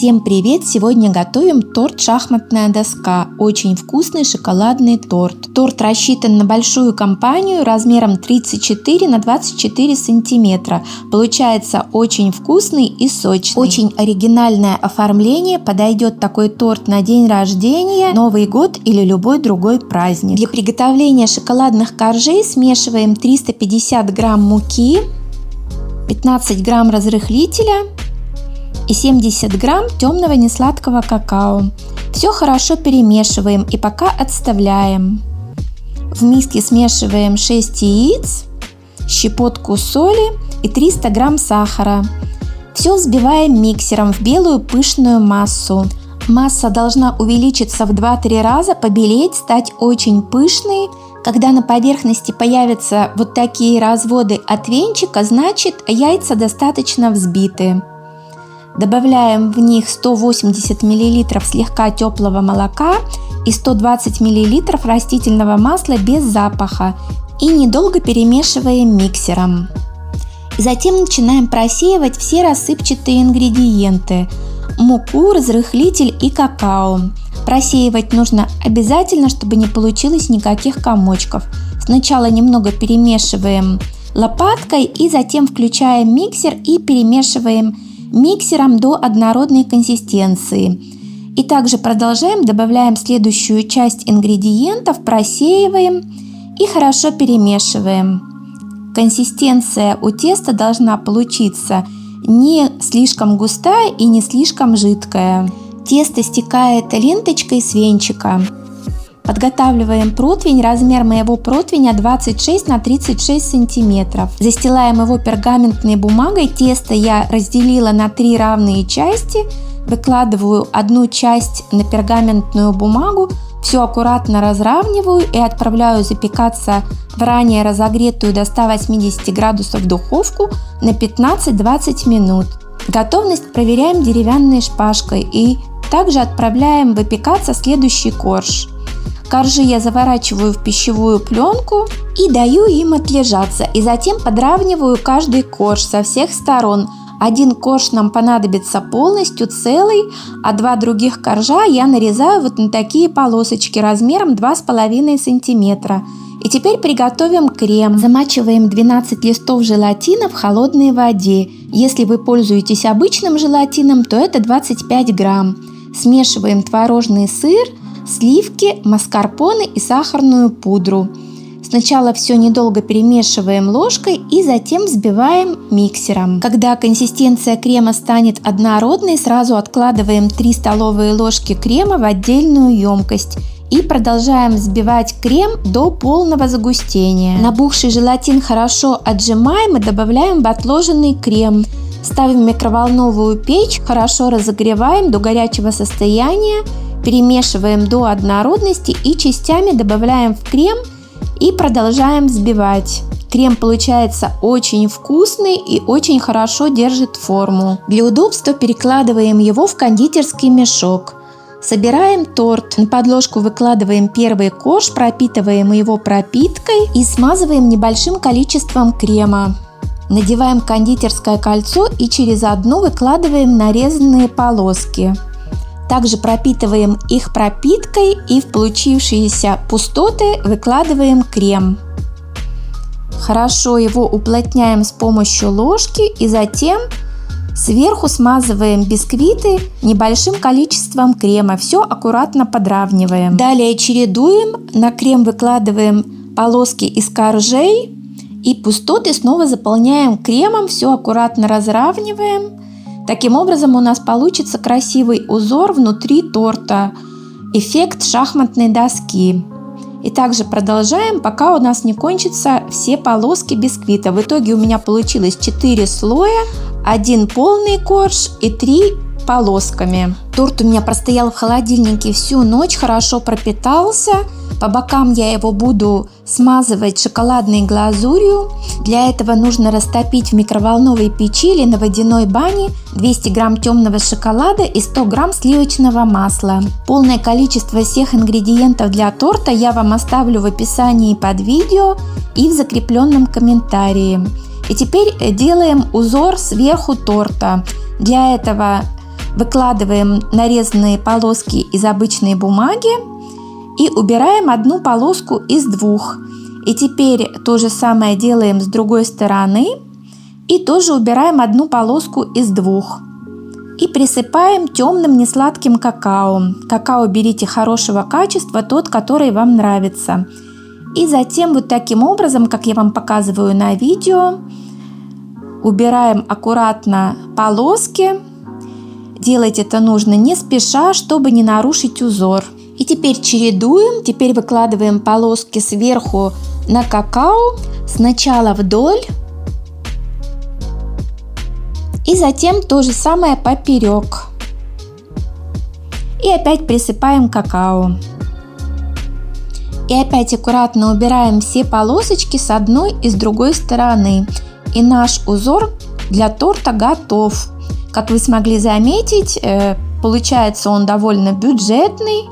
Всем привет! Сегодня готовим торт «Шахматная доска». Очень вкусный шоколадный торт. Торт рассчитан на большую компанию размером 34 на 24 сантиметра. Получается очень вкусный и сочный. Очень оригинальное оформление. Подойдет такой торт на день рождения, Новый год или любой другой праздник. Для приготовления шоколадных коржей смешиваем 350 грамм муки, 15 грамм разрыхлителя и 70 грамм темного несладкого какао. Все хорошо перемешиваем и пока отставляем. В миске смешиваем 6 яиц, щепотку соли и 300 грамм сахара. Все взбиваем миксером в белую пышную массу. Масса должна увеличиться в 2-3 раза, побелеть, стать очень пышной. Когда на поверхности появятся вот такие разводы от венчика, значит яйца достаточно взбиты. Добавляем в них 180 мл слегка теплого молока и 120 мл растительного масла без запаха и недолго перемешиваем миксером. Затем начинаем просеивать все рассыпчатые ингредиенты – муку, разрыхлитель и какао. Просеивать нужно обязательно, чтобы не получилось никаких комочков. Сначала немного перемешиваем лопаткой и затем включаем миксер и перемешиваем миксером до однородной консистенции. И также продолжаем, добавляем следующую часть ингредиентов, просеиваем и хорошо перемешиваем. Консистенция у теста должна получиться не слишком густая и не слишком жидкая. Тесто стекает ленточкой с венчика. Подготавливаем противень. Размер моего противня 26 на 36 сантиметров. Застилаем его пергаментной бумагой. Тесто я разделила на 3 равные части. Выкладываю одну часть на пергаментную бумагу. Все аккуратно разравниваю и отправляю запекаться в ранее разогретую до 180 градусов духовку на 15-20 минут. Готовность проверяем деревянной шпажкой и также отправляем выпекаться следующий корж. Коржи я заворачиваю в пищевую пленку и даю им отлежаться. И затем подравниваю каждый корж со всех сторон. Один корж нам понадобится полностью целый, а 2 других коржа я нарезаю вот на такие полосочки размером 2,5 сантиметра. И теперь приготовим крем. Замачиваем 12 листов желатина в холодной воде. Если вы пользуетесь обычным желатином, то это 25 грамм. Смешиваем творожный сыр, сливки, маскарпоне и сахарную пудру. Сначала все недолго перемешиваем ложкой и затем взбиваем миксером. Когда консистенция крема станет однородной, сразу откладываем 3 столовые ложки крема в отдельную емкость и продолжаем взбивать крем до полного загустения. Набухший желатин хорошо отжимаем и добавляем в отложенный крем. Ставим в микроволновую печь, хорошо разогреваем до горячего состояния, перемешиваем до однородности и частями добавляем в крем и продолжаем взбивать. Крем получается очень вкусный и очень хорошо держит форму. Для удобства перекладываем его в кондитерский мешок. Собираем торт. На подложку выкладываем первый корж, пропитываем его пропиткой и смазываем небольшим количеством крема. Надеваем кондитерское кольцо и через одну выкладываем нарезанные полоски. Также пропитываем их пропиткой и в получившиеся пустоты выкладываем крем. Хорошо его уплотняем с помощью ложки и затем сверху смазываем бисквиты небольшим количеством крема. Все аккуратно подравниваем. Далее чередуем. На крем выкладываем полоски из коржей и пустоты снова заполняем кремом. Все аккуратно разравниваем. Таким образом у нас получится красивый узор внутри торта. Эффект шахматной доски. И также продолжаем, пока у нас не кончатся все полоски бисквита. В итоге у меня получилось 4 слоя, 1 полный корж и 3 полосками. Торт у меня простоял в холодильнике всю ночь, хорошо пропитался. По бокам я его буду смазывать шоколадной глазурью. Для этого нужно растопить в микроволновой печи или на водяной бане 200 грамм темного шоколада и 100 грамм сливочного масла. Полное количество всех ингредиентов для торта я вам оставлю в описании под видео и в закрепленном комментарии. И теперь делаем узор сверху торта. Для этого Выкладываем нарезанные полоски из обычной бумаги и убираем одну полоску из двух. И теперь то же самое делаем с другой стороны и тоже убираем одну полоску из двух. И присыпаем темным несладким какао. Какао берите хорошего качества, тот, который вам нравится. И затем вот таким образом, как я вам показываю на видео, убираем аккуратно полоски. Делать это нужно не спеша, чтобы не нарушить узор. И теперь чередуем. Теперь выкладываем полоски сверху на какао. Сначала вдоль. И затем то же самое поперек. И опять присыпаем какао. И опять аккуратно убираем все полосочки с одной и с другой стороны. И наш узор для торта готов. Как вы смогли заметить, получается он довольно бюджетный.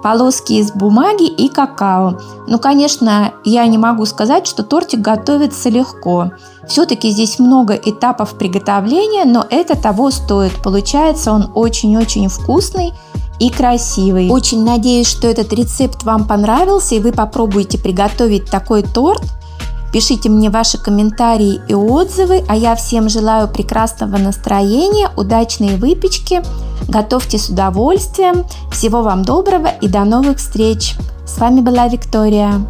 Полоски из бумаги и какао. Ну, конечно, я не могу сказать, что тортик готовится легко. Все-таки здесь много этапов приготовления, но это того стоит. Получается он очень-очень вкусный и красивый. Очень надеюсь, что этот рецепт вам понравился и вы попробуете приготовить такой торт. Пишите мне ваши комментарии и отзывы, а я всем желаю прекрасного настроения, удачной выпечки. Готовьте с удовольствием. Всего вам доброго и до новых встреч. С вами была Виктория.